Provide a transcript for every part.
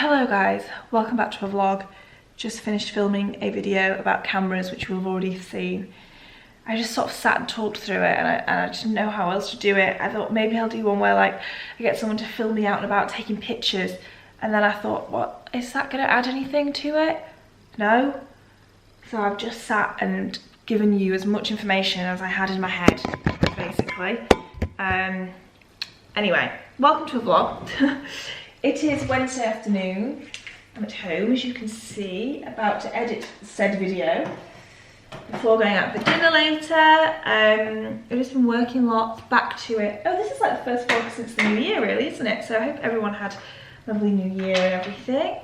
Hello guys, welcome back to a vlog. Just finished filming a video about cameras which you'll have already seen. I just sort of sat and talked through it and I just didn't know how else to do it. I thought maybe I'll do one where like I get someone to film me out and about taking pictures, and then I thought, what, is that going to add anything to it? No. So I've just sat and given you as much information as I had in my head, basically. Anyway, welcome to a vlog. It is Wednesday afternoon. I'm at home, as you can see, about to edit said video before going out for dinner later. I've just been working lots, back to it. Oh, this is like the first vlog since the new year, really, isn't it? So I hope everyone had a lovely new year and everything.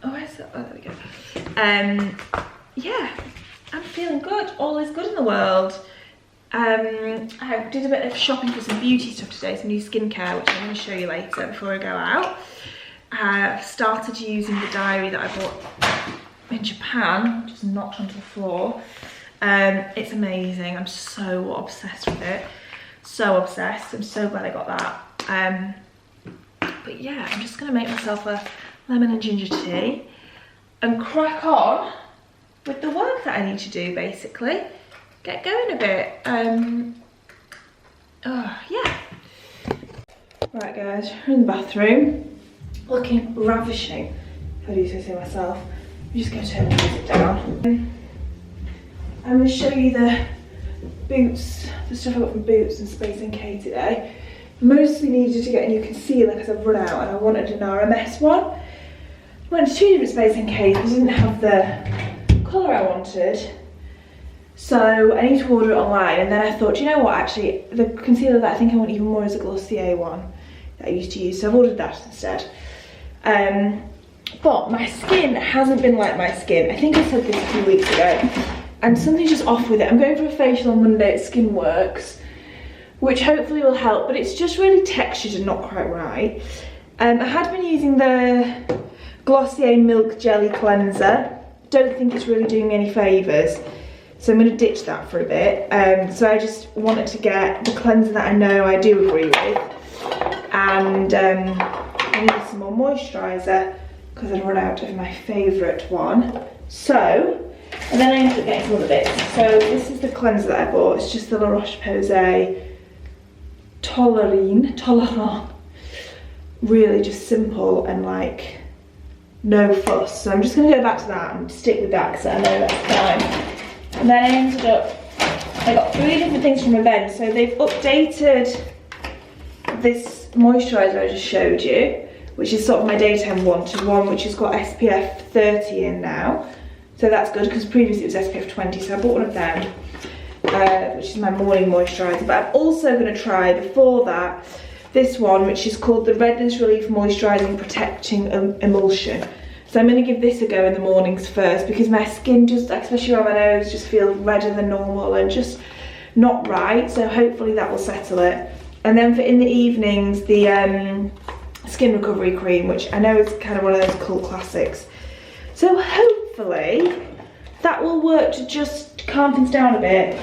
Where's that? Oh, there we go. Yeah, I'm feeling good. All is good in the world. I did a bit of shopping for some beauty stuff today, some new skincare, which I'm going to show you later before I go out. I started using the diary that I bought in Japan, just knocked onto the floor. It's amazing. I'm so obsessed with it. So obsessed. I'm so glad I got that. But yeah, I'm just going to make myself a lemon and ginger tea and crack on with the work that I need to do, basically. Get going a bit. Yeah. Right guys, we're in the bathroom, looking ravishing, if I do so myself. I'm just going to turn the music down. I'm going to show you the boots, the stuff I got from Boots and Space NK today. Mostly needed to get a new concealer because I've run out and I wanted an RMS one. Went to 2 different Space NKs, but didn't have the colour I wanted. So I need to order it online, and then I thought, you know what, actually, the concealer that I think I want even more is a Glossier one that I used to use, so I've ordered that instead. But my skin hasn't been like my skin. I think I said this a few weeks ago, and something's just off with it. I'm going for a facial on Monday at Skin Works, which hopefully will help, but it's just really textured and not quite right. I had been using the Glossier Milk Jelly Cleanser. Don't think it's really doing me any favours. So I'm going to ditch that for a bit. So I just wanted to get the cleanser that I know I do agree with. And I needed some more moisturiser because I'd run out of my favourite one. So, and then I ended up getting some other bits. So this is the cleanser that I bought. It's just the Roche Posey Tolerant. Really just simple and like no fuss. So I'm just going to go back to that and stick with that because I know that's fine. And then I ended up, I got 3 different things from Avene. So they've updated this moisturiser I just showed you, which is sort of my daytime one, to one which has got SPF 30 in now. So that's good because previously it was SPF 20, so I bought one of them, which is my morning moisturiser. But I'm also going to try, before that, this one, which is called the Redness Relief Moisturising Protecting Emulsion. So I'm going to give this a go in the mornings first because my skin just, especially around my nose, just feels redder than normal and just not right. So hopefully that will settle it. And then for in the evenings, the Skin Recovery Cream, which I know is kind of one of those cult classics. So hopefully that will work to just calm things down a bit.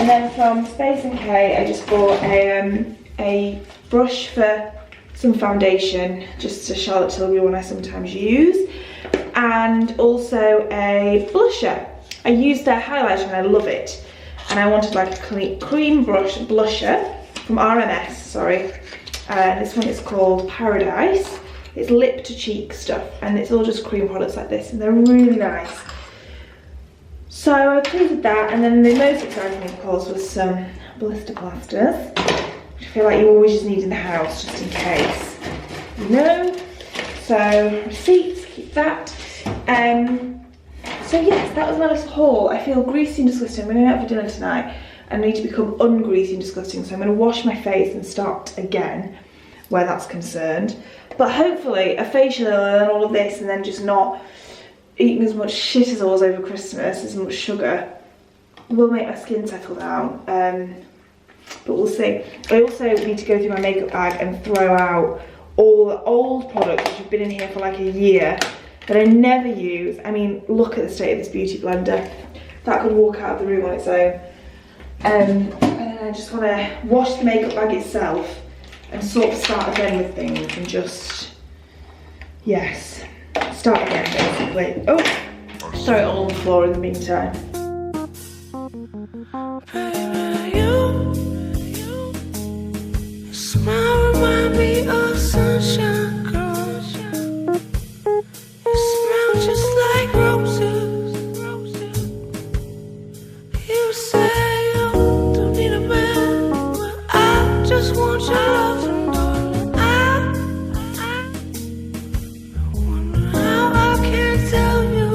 And then from Space NK, I just bought a brush for some foundation, just a Charlotte Tilbury one I sometimes use, and also a blusher. I used their highlighter and I love it, and I wanted like a cream brush blusher from RMS, sorry. This one is called Paradise. It's lip to cheek stuff, and it's all just cream products like this, and they're really nice. So I played with that, and then the most exciting thing, of course, was some blister plasters. I feel like you always just need in the house, just in case, you know. So receipts, keep that. So yes, that was my little haul. I feel greasy and disgusting. I'm going out for dinner tonight. I need to become ungreasy and disgusting, so I'm going to wash my face and start again where that's concerned. But hopefully a facial and all of this, and then just not eating as much shit as I was over Christmas, as much sugar, will make my skin settle down. But we'll see. I also need to go through my makeup bag and throw out all the old products which have been in here for like a year that I never use. I mean, look at the state of this beauty blender. That could walk out of the room on its own. And then I just want to wash the makeup bag itself and sort of start again with things and just, yes, start again basically. Oh, throw it all on the floor in the meantime. You smile remind me of sunshine, girl. You smell just like roses. You say you don't need a man, but I just want your love and darling. I wonder how I can tell you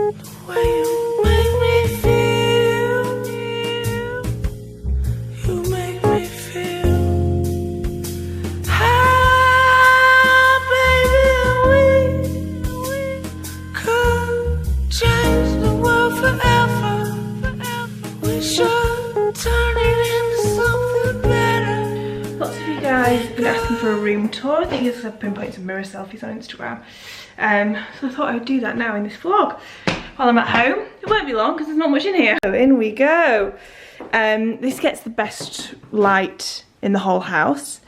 the way you make me feel. You make me feel. Ah, baby, we could change the world forever. We should turn it into something better. Lots of you guys have been asking for a room tour. I think I've been putting some mirror selfies on Instagram. So I thought I would do that now in this vlog while I'm at home. It won't be long because there's not much in here. So in we go. This gets the best light in the whole house.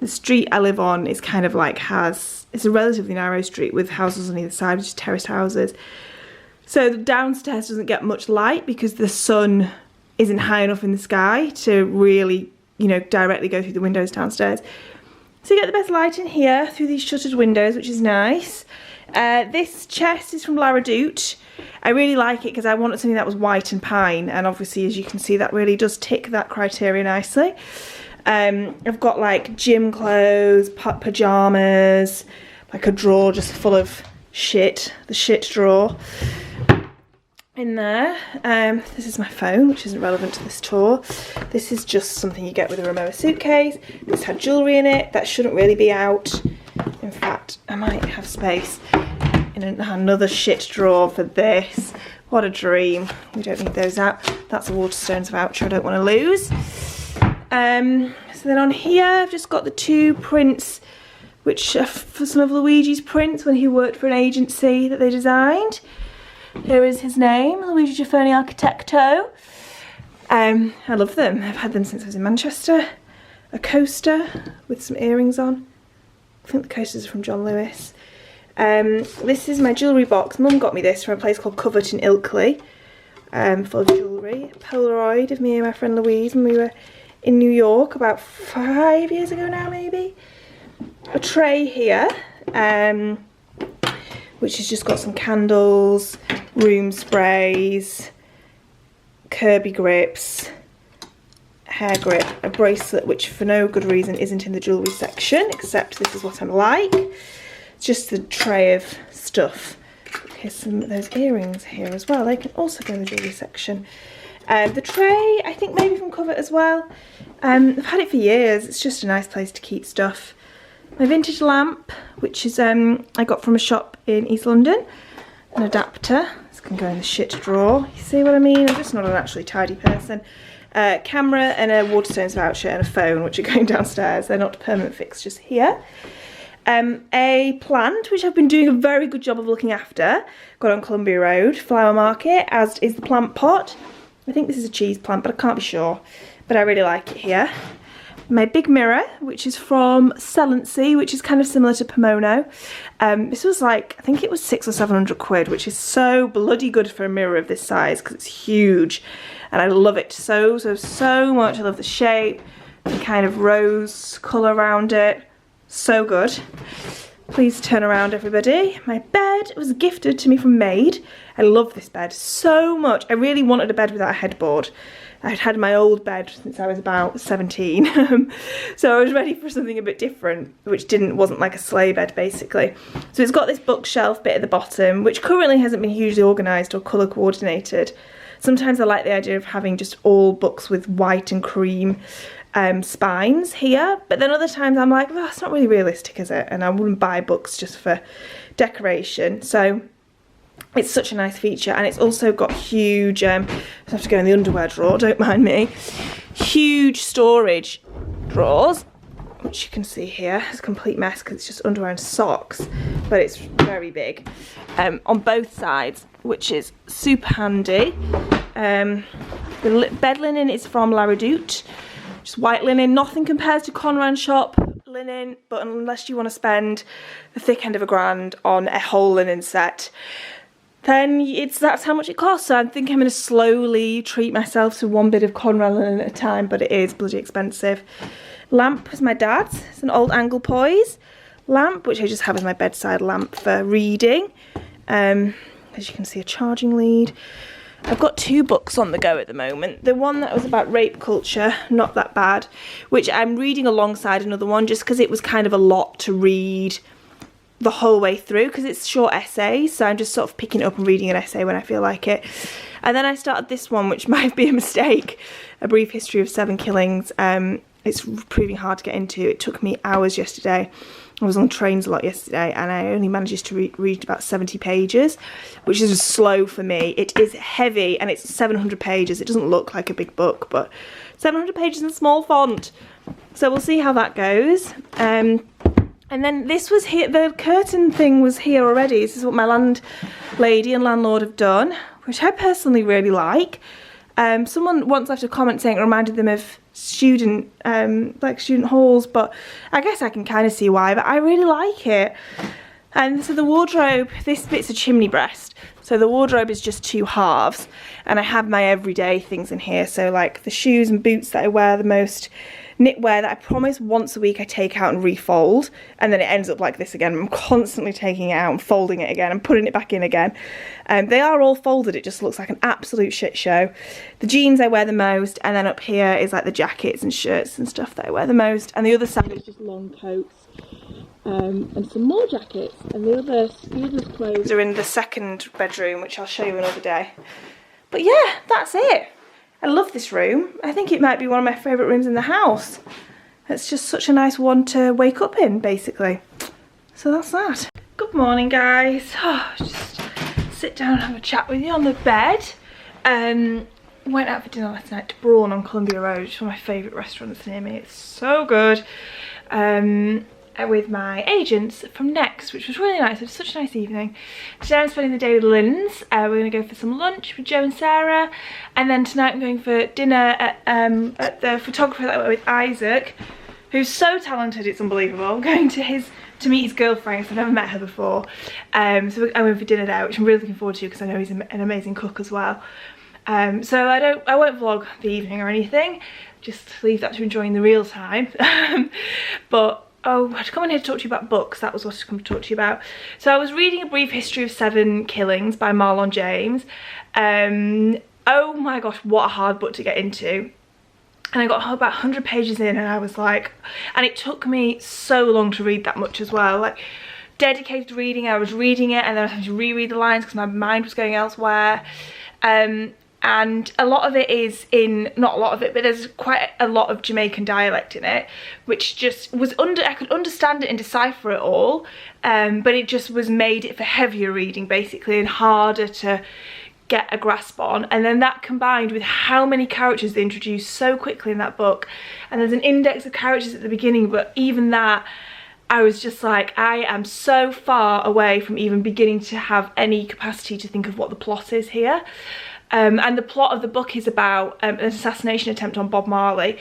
The street I live on is kind of like it's a relatively narrow street with houses on either side, which is terraced houses. So the downstairs doesn't get much light because the sun isn't high enough in the sky to really, you know, directly go through the windows downstairs. So you get the best light in here through these shuttered windows, which is nice. This chest is from La Redoute. I really like it because I wanted something that was white and pine, and obviously, as you can see, that really does tick that criteria nicely. I've got like gym clothes, pajamas, like a drawer just full of shit, the shit drawer in there. This is my phone, which isn't relevant to this tour. This is just something you get with a Rimowa suitcase. This had jewellery in it that shouldn't really be out. In fact, I might have space in another shit drawer for this. What a dream. We don't need those out. That's a Waterstones voucher I don't want to lose. So then on here I've just got the 2 prints, which are for some of Luigi's prints when he worked for an agency that they designed. Here is his name, Luigi Giaffoni Architetto. I love them. I've had them since I was in Manchester. A coaster with some earrings on. I think the coasters are from John Lewis. This is my jewellery box. Mum got me this from a place called Covert in Ilkley, full of jewellery. A Polaroid of me and my friend Louise when we were in New York about 5 years ago now, maybe. A tray here, which has just got some candles, room sprays, Kirby grips, hair grip, a bracelet which for no good reason isn't in the jewellery section, except this is what I'm like. It's just the tray of stuff. Here's some of those earrings here as well. They can also go in the jewellery section. The tray, I think maybe from Covert as well. I've had it for years. It's just a nice place to keep stuff. My vintage lamp, which is I got from a shop in East London. An adapter. This can go in the shit drawer. You see what I mean? I'm just not an actually tidy person. Camera and a Waterstones voucher and a phone, which are going downstairs. They're not permanent fixtures here. A plant, which I've been doing a very good job of looking after. Got on Columbia Road, Flower Market, as is the plant pot. I think this is a cheese plant, but I can't be sure. But I really like it here. My big mirror, which is from Selency, which is kind of similar to Pomono. This was like, I think it was 600 or 700 quid, which is so bloody good for a mirror of this size because it's huge. And I love it so much. I love the shape, the kind of rose colour around it. So good. Please turn around, everybody. My bed was gifted to me from Maid. I love this bed so much. I really wanted a bed without a headboard. I'd had my old bed since I was about 17. So I was ready for something a bit different, which wasn't like a sleigh bed basically. So it's got this bookshelf bit at the bottom, which currently hasn't been hugely organised or colour coordinated. Sometimes I like the idea of having just all books with white and cream spines here, but then other times I'm like, well, that's not really realistic, is it? And I wouldn't buy books just for decoration. So it's such a nice feature, and it's also got huge, I have to go in the underwear drawer, don't mind me, huge storage drawers, which you can see here. It's a complete mess because it's just underwear and socks, but it's very big on both sides, which is super handy. The bed linen is from La Redoute, Just white linen. Nothing compares to Conran shop linen, but unless you want to spend the thick end of £1,000 on a whole linen set, then that's how much it costs. So I think I'm going to slowly treat myself to one bit of Conran linen at a time, but it is bloody expensive. Lamp is my dad's. It's an old angle Posey lamp, which I just have as my bedside lamp for reading. As you can see, a charging lead. I've got 2 books on the go at the moment. The one that was about rape culture, not that bad, which I'm reading alongside another one just because it was kind of a lot to read the whole way through, because it's short essays, so I'm just sort of picking up and reading an essay when I feel like it. And then I started this one, which might be a mistake, A Brief History of 7 Killings. It's proving hard to get into. It took me hours yesterday. I was on trains a lot yesterday, and I only managed to read about 70 pages, which is slow for me. It is heavy, and it's 700 pages. It doesn't look like a big book, but 700 pages in small font. So we'll see how that goes. And then this was here, the curtain thing was here already. This is what my landlady and landlord have done, which I personally really like. Someone once left a comment saying it reminded them of student halls, but I guess I can kind of see why, but I really like it. And so the wardrobe, this bit's a chimney breast, so the wardrobe is just 2 halves, and I have my everyday things in here, so like the shoes and boots that I wear the most, knitwear that I promise once a week I take out and refold, and then it ends up like this again. I'm constantly taking it out and folding it again and putting it back in again. They are all folded, it just looks like an absolute shit show. The jeans I wear the most, and then up here is like the jackets and shirts and stuff that I wear the most, and the other side is just long coats. And some more jackets, and the other clothes are in the second bedroom, which I'll show you another day. But yeah, that's it. I love this room. I think it might be one of my favourite rooms in the house. It's just such a nice one to wake up in, basically. So that's that. Good morning, guys. Just sit down and have a chat with you on the bed. Went out for dinner last night to Brawn on Columbia Road, which is one of my favourite restaurants near me. It's so good. With my agents from Next, which was really nice. It was such a nice evening. Today I'm spending the day with Lynn's. We're going to go for some lunch with Joe and Sarah, and then tonight I'm going for dinner at the photographer that I went with, Isaac, who's so talented, it's unbelievable. I'm going to meet his girlfriend, because I've never met her before. So I'm going for dinner there, which I'm really looking forward to, because I know he's an amazing cook as well. So I won't vlog the evening or anything, just leave that to enjoying the real time. But oh, I'd come in here to talk to you about books. That was what I'd come to talk to you about. So I was reading A Brief History of 7 Killings by Marlon James. Oh my gosh, what a hard book to get into. And I got about 100 pages in, and I was like, and it took me so long to read that much as well. Like, dedicated reading, I was reading it, and then I was having to reread the lines because my mind was going elsewhere. And a lot of it is in, not a lot of it, but there's quite a lot of Jamaican dialect in it, which just was I could understand it and decipher it all, but it just was made it for heavier reading basically, and harder to get a grasp on. And then that combined with how many characters they introduced so quickly in that book, and there's an index of characters at the beginning, but even that, I was just like, I am so far away from even beginning to have any capacity to think of what the plot is here. And the plot of the book is about an assassination attempt on Bob Marley.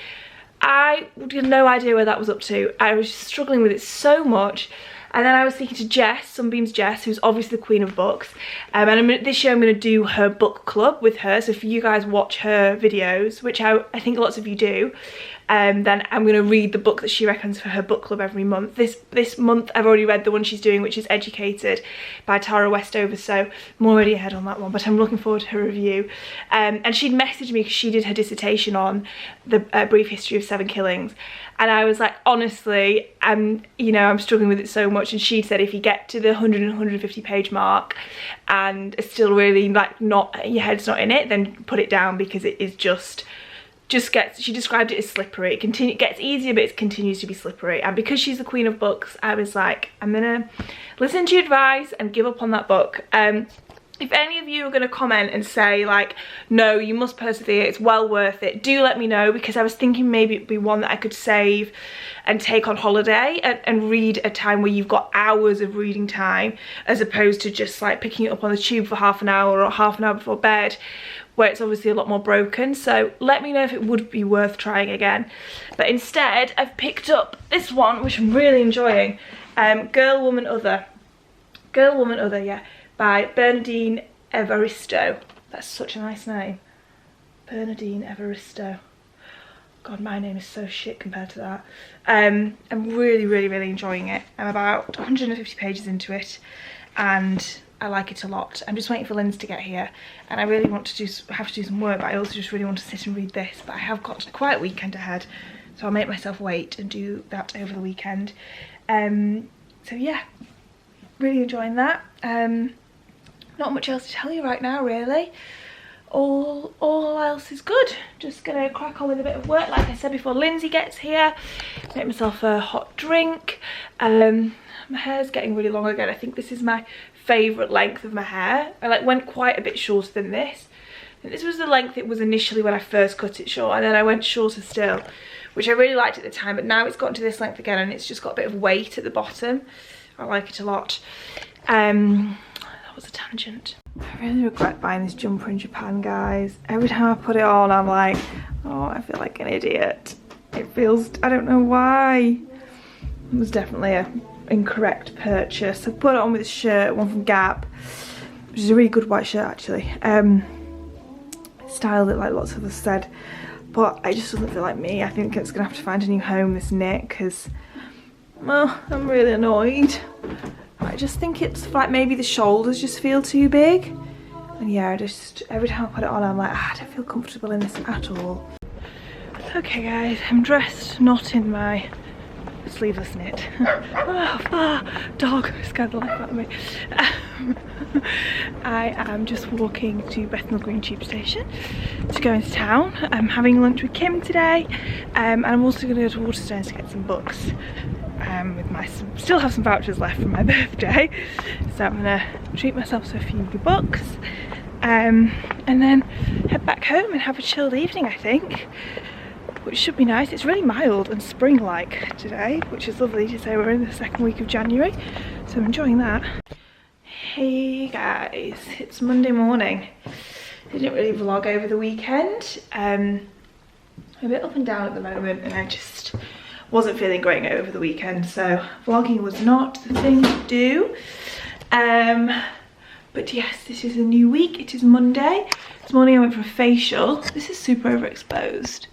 I had no idea where that was up to. I was struggling with it so much. And then I was speaking to Jess, Sunbeam's Jess, who's obviously the queen of books. And this year I'm going to do her book club with her. So if you guys watch her videos, which I think lots of you do, then I'm going to read the book that she recommends for her book club every month. This month I've already read the one she's doing, which is Educated by Tara Westover, so I'm already ahead on that one, but I'm looking forward to her review. And she'd messaged me because she did her dissertation on the Brief History of 7 Killings, and I was like, honestly, I'm struggling with it so much. And she said if you get to the 100 and 150 page mark and it's still really like your head's not in it, then put it down, because it is just gets, she described it as slippery. It gets easier, but it continues to be slippery. And because she's the queen of books, I was like, I'm gonna listen to your advice and give up on that book. If any of you are going to comment and say like, no, you must persevere, it's well worth it, do let me know, because I was thinking maybe it'd be one that I could save and take on holiday and read at a time where you've got hours of reading time, as opposed to just like picking it up on the tube for half an hour or half an hour before bed, where it's obviously a lot more broken. So let me know if it would be worth trying again. But instead, I've picked up this one, which I'm really enjoying. Girl, Woman, Other. Girl, Woman, Other, yeah, by Bernardine Evaristo. That's such a nice name. Bernardine Evaristo. God, my name is so shit compared to that. I'm really, really, really enjoying it. I'm about 150 pages into it, and I like it a lot. I'm just waiting for Linz to get here, and I really want to have to do some work, but I also just really want to sit and read this. But I have got quite a weekend ahead, so I'll make myself wait and do that over the weekend. So yeah, really enjoying that. Not much else to tell you right now, really. All else is good. Just gonna crack on with a bit of work, like I said, before Lindsay gets here. Make myself a hot drink. My hair's getting really long again. I think this is my favourite length of my hair. I went quite a bit shorter than this. And this was the length it was initially when I first cut it short, and then I went shorter still, which I really liked at the time, but now it's gotten to this length again, and it's just got a bit of weight at the bottom. I like it a lot. That was a tangent. I really regret buying this jumper in Japan, guys. Every time I put it on, I'm like, oh, I feel like an idiot. It feels, I don't know why. It was definitely an incorrect purchase. I put it on with a shirt, one from Gap, which is a really good white shirt, actually. Styled it like lots of us said, but it just doesn't feel like me. I think it's gonna have to find a new home, this knit, because, well, I'm really annoyed. I just think it's like maybe the shoulders just feel too big. And yeah, every time I put it on, I'm like, I don't feel comfortable in this at all. Okay guys, I'm dressed not in my sleeveless knit. Dog scared the life out of me. I am just walking to Bethnal Green Tube Station to go into town. I'm having lunch with Kim today, and I'm also going to go to Waterstones to get some books. Still have some vouchers left from my birthday, so I'm gonna treat myself to a few books, and then head back home and have a chilled evening, I think, which should be nice. It's really mild and spring-like today, which is lovely to say. We're in the second week of January, so I'm enjoying that. Hey guys, it's Monday morning. I didn't really vlog over the weekend. I'm a bit up and down at the moment, and I just wasn't feeling great over the weekend, so vlogging was not the thing to do. But yes, this is a new week. It is Monday. This morning I went for a facial. This is super overexposed.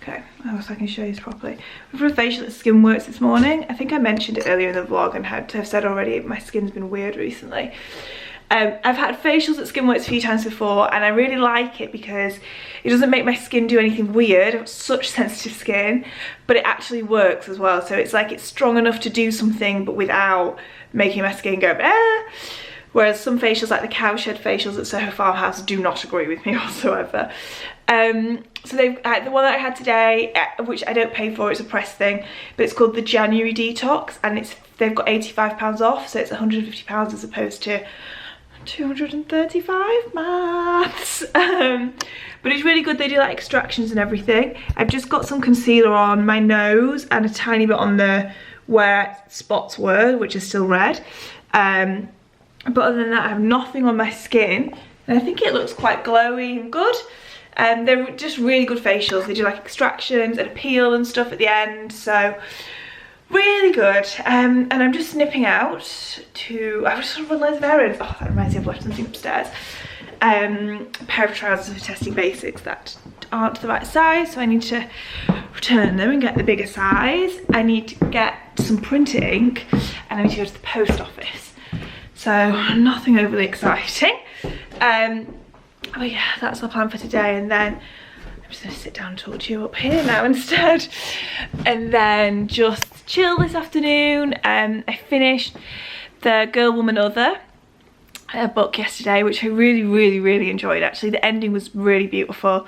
Okay, I hope I can show you this properly. I went for a facial at Skinworks this morning. I think I mentioned it earlier in the vlog and have said already my skin's been weird recently. I've had facials at Skinworks a few times before, and I really like it because it doesn't make my skin do anything weird. I have such sensitive skin, but it actually works as well. So it's like it's strong enough to do something, but without making my skin go ah. Whereas some facials, like the cowshed facials at Soho Farmhouse, do not agree with me whatsoever. So the one that I had today, which I don't pay for, it's a press thing, but it's called the January Detox, and they've got £85 off, so it's £150 as opposed to 235 maths. But it's really good. They do like extractions and everything. I've just got some concealer on my nose and a tiny bit on the where spots were, which is still red. But other than that, I have nothing on my skin, and I think it looks quite glowy and good. They're just really good facials. They do like extractions and a peel and stuff at the end, so really good. And I'm just nipping out to, I've just run loads of errands. Oh, that reminds me, I've left something upstairs. A pair of trousers for testing basics that aren't the right size, so I need to return them and get the bigger size. I need to get some printer ink, and I need to go to the post office. So nothing overly exciting. But yeah, that's my plan for today, and then I'm just going to sit down and talk to you up here now instead, and then just chill this afternoon. I finished the Girl, Woman, Other book yesterday, which I really enjoyed. Actually, the ending was really beautiful.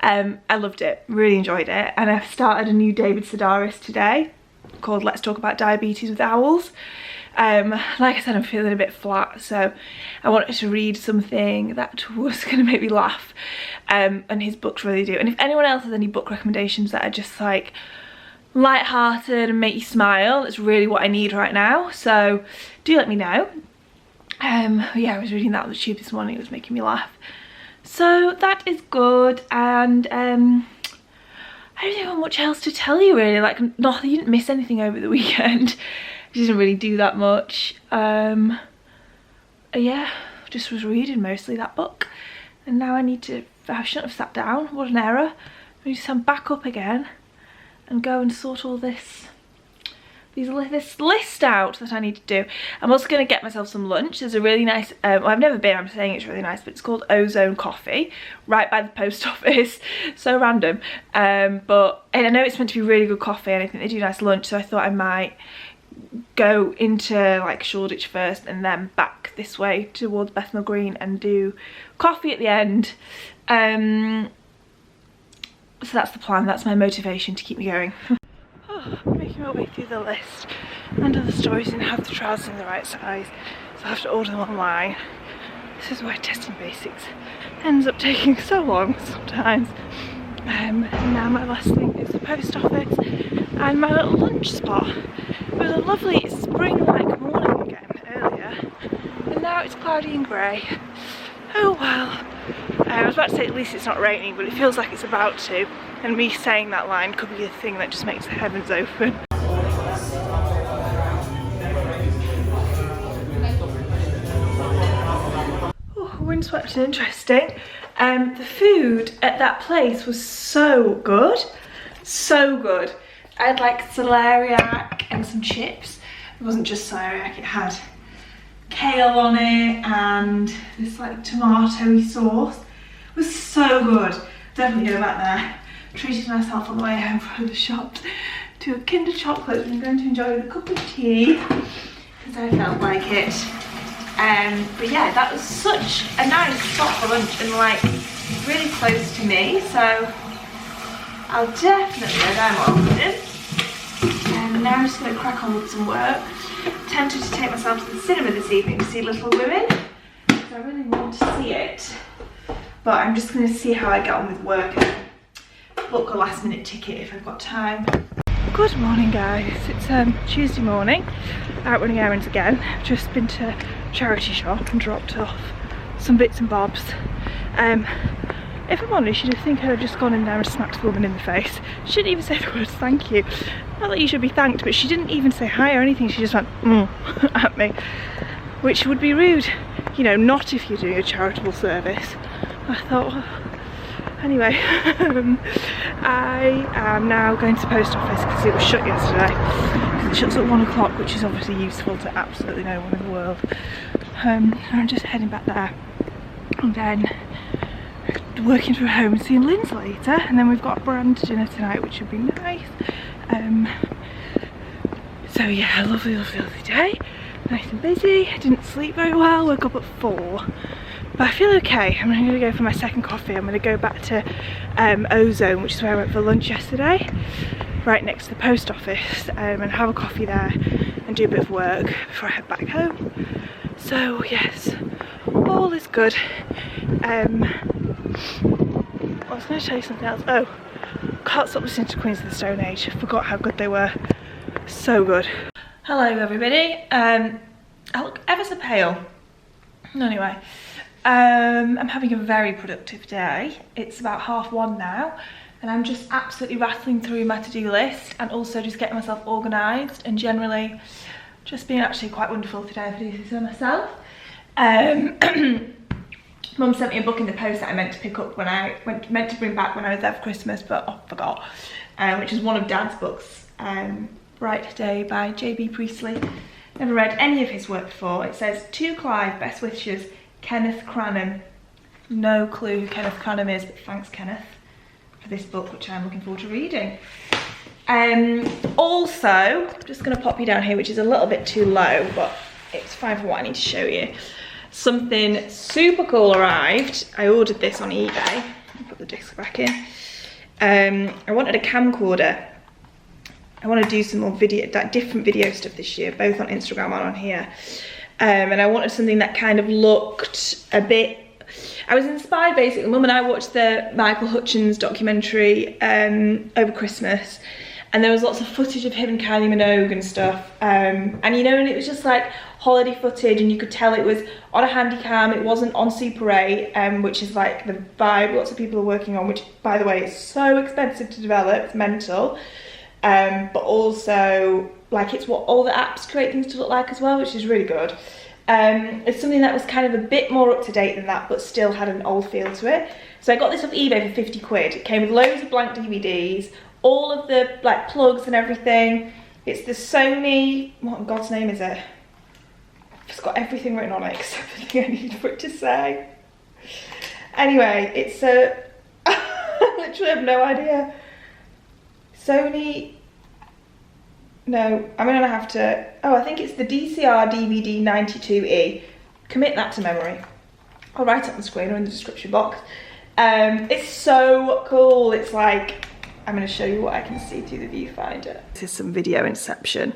I loved it, really enjoyed it, and I've started a new David Sedaris today called Let's Talk About Diabetes with Owls. Like I said, I'm feeling a bit flat, so I wanted to read something that was going to make me laugh, and his books really do. And if anyone else has any book recommendations that are just like light-hearted and make you smile, it's really what I need right now, so do let me know. Yeah, I was reading that on the tube this morning. It was making me laugh, So that is good, and I don't think I have much else to tell you really. Like, no, you didn't miss anything over the weekend. I didn't really do that much. Yeah, just was reading mostly that book, and now I shouldn't have sat down. What an error. I need to stand back up again and go and sort all this list out that I need to do. I'm also going to get myself some lunch. There's a really nice, well, I've never been, I'm saying it's really nice, but it's called Ozone Coffee, right by the post office. So random. But and I know it's meant to be really good coffee, and I think they do nice lunch, so I thought I might go into like Shoreditch first and then back this way towards Bethnal Green and do coffee at the end. So that's the plan, that's my motivation to keep me going. I'm making my way through the list. Under the stories didn't have the trousers in the right size, so I have to order them online. This is why testing basics ends up taking so long sometimes. And now my last thing is the post office and my little lunch spot. It was a lovely spring-like morning again earlier, and now it's cloudy and grey. Oh well. I was about to say at least it's not raining, but it feels like it's about to, and me saying that line could be a thing that just makes the heavens open. Oh, windswept and interesting. The food at that place was so good. So good. I had like celeriac and some chips. It wasn't just celeriac, it had kale on it and this like tomatoey sauce. It was so good. Definitely go back there. Treated myself on the way home from the shops to a Kinder chocolate, and I'm going to enjoy with a cup of tea because I felt like it. But yeah, that was such a nice spot for lunch and like really close to me, so I'll definitely go there more often. And now I'm just going to crack on with some work. Tempted to take myself to the cinema this evening to see Little Women because I really want to see it, but I'm just going to see how I get on with work and book a last minute ticket if I've got time. Good morning guys, it's Tuesday morning, out running errands again. I've just been to charity shop and dropped off some bits and bobs. If I'm honest, you'd think I'd have just gone in there and smacked the woman in the face. She didn't even say the words thank you. Not that you should be thanked, but she didn't even say hi or anything. She just went at me, which would be rude, you know, not if you're doing a charitable service. I thought, well, anyway, I am now going to the post office because it was shut yesterday. It shuts at 1 o'clock, which is obviously useful to absolutely no one in the world. I'm just heading back there and then working from home and seeing Lynn's later, and then we've got a brand dinner tonight, which would be nice. So yeah, lovely day, nice and busy. I didn't sleep very well, woke up at 4, but I feel okay. I'm going to go for my second coffee. I'm going to go back to Ozone, which is where I went for lunch yesterday, right next to the post office, and have a coffee there and do a bit of work before I head back home. So yes, all is good. I was going to tell you something else. Oh, can't stop listening to Queens of the Stone Age. I forgot how good they were. So good. Hello everybody. I look ever so pale. Anyway, I'm having a very productive day. It's about 1:30 now, and I'm just absolutely rattling through my to-do list and also just getting myself organised and generally just being actually quite wonderful today for doing this myself. Mum sent me a book in the post that I meant to pick up when I meant to bring back when I was there for Christmas, but I forgot. Which is one of Dad's books, Bright Day by J.B. Priestley. Never read any of his work before. It says, to Clive, best wishes, Kenneth Cranham. No clue who Kenneth Cranham is, but thanks Kenneth for this book, which I'm looking forward to reading. Also, I'm just going to pop you down here, which is a little bit too low, but it's fine for what I need to show you. Something super cool arrived. I ordered this on eBay. I'll put the disc back in. I wanted a camcorder. I want to do some more different video stuff this year, both on Instagram and on here. And I wanted something that kind of looked a bit... I was inspired basically. Mum and I watched the Michael Hutchins documentary over Christmas, and there was lots of footage of him and Kylie Minogue and stuff, and you know, and it was just like holiday footage, and you could tell it was on a handy cam, it wasn't on Super 8, which is like the vibe lots of people are working on, which by the way is so expensive to develop, it's mental, but also like it's what all the apps create things to look like as well, which is really good. It's something that was kind of a bit more up to date than that, but still had an old feel to it. So I got this off eBay for 50 quid. It came with loads of blank DVDs, all of the like plugs and everything. It's the Sony, what in God's name is it? It's got everything written on it except the thing I need for it to say. Anyway, it's a, I literally have no idea. Sony, no, I'm gonna have to, oh, I think it's the DCR DVD 92E. Commit that to memory. I'll write it on the screen or in the description box. It's so cool. It's like, I'm gonna show you what I can see through the viewfinder. This is some video inception.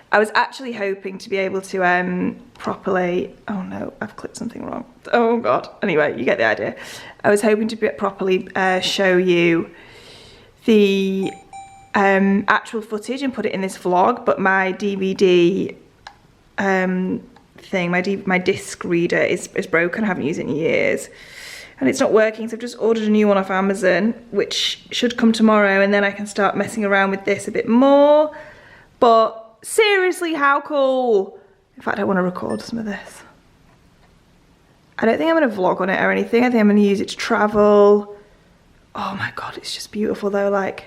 I was actually hoping to be able to properly, oh no, I've clicked something wrong. Oh God, anyway, you get the idea. I was hoping to properly show you the actual footage and put it in this vlog, but my DVD thing, my disc reader is broken. I haven't used it in years and it's not working, so I've just ordered a new one off Amazon, which should come tomorrow, and then I can start messing around with this a bit more. But seriously, how cool. In fact, I want to record some of this. I don't think I'm going to vlog on it or anything. I think I'm going to use it to travel. Oh my God, it's just beautiful though, like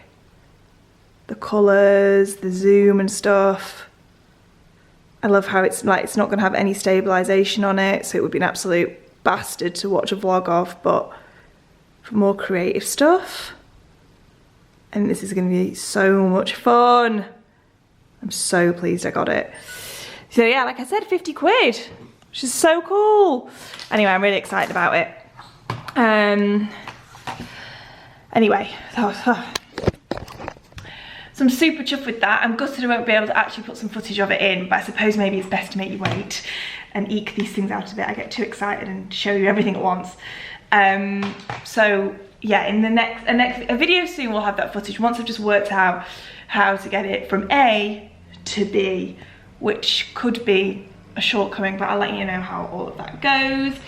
the colours, the zoom and stuff. I love how it's like, it's not going to have any stabilisation on it, so it would be an absolute bastard to watch a vlog of, but for more creative stuff. And this is going to be so much fun. I'm so pleased I got it. So yeah, like I said, 50 quid, which is so cool. Anyway, I'm really excited about it. Anyway, so I'm super chuffed with that. I'm gutted I won't be able to actually put some footage of it in, but I suppose maybe it's best to make you wait and eke these things out of it. I get too excited and show you everything at once. So yeah, in the next video soon we'll have that footage once I've just worked out how to get it from A to B, which could be a shortcoming, but I'll let you know how all of that goes.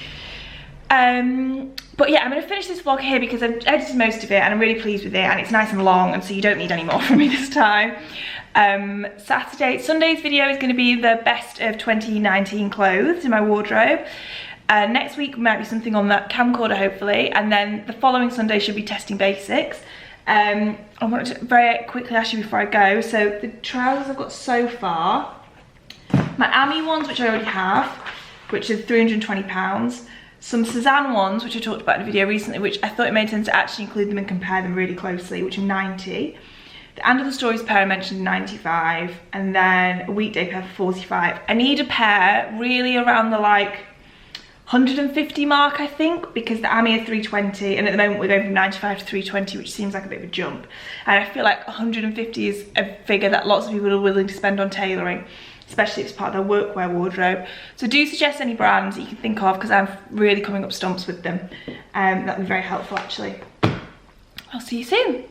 But yeah, I'm going to finish this vlog here because I've edited most of it and I'm really pleased with it, and it's nice and long, and so you don't need any more from me this time. Sunday's video is going to be the best of 2019 clothes in my wardrobe. Next week might be something on that camcorder hopefully, and then the following Sunday should be testing basics. I wanted to very quickly ask you before I go, so the trousers I've got so far, my Ami ones, which I already have, which are £320, some Suzanne ones, which I talked about in a video recently, which I thought it made sense to actually include them and compare them really closely, which are 90. The End of the Stories pair I mentioned 95, and then a weekday pair for 45. I need a pair really around the like 150 mark, I think, because the Ami are 320, and at the moment we're going from 95 to 320, which seems like a bit of a jump. And I feel like 150 is a figure that lots of people are willing to spend on tailoring, especially if it's part of their workwear wardrobe. So do suggest any brands that you can think of, because I'm really coming up stumps with them. That would be very helpful actually. I'll see you soon.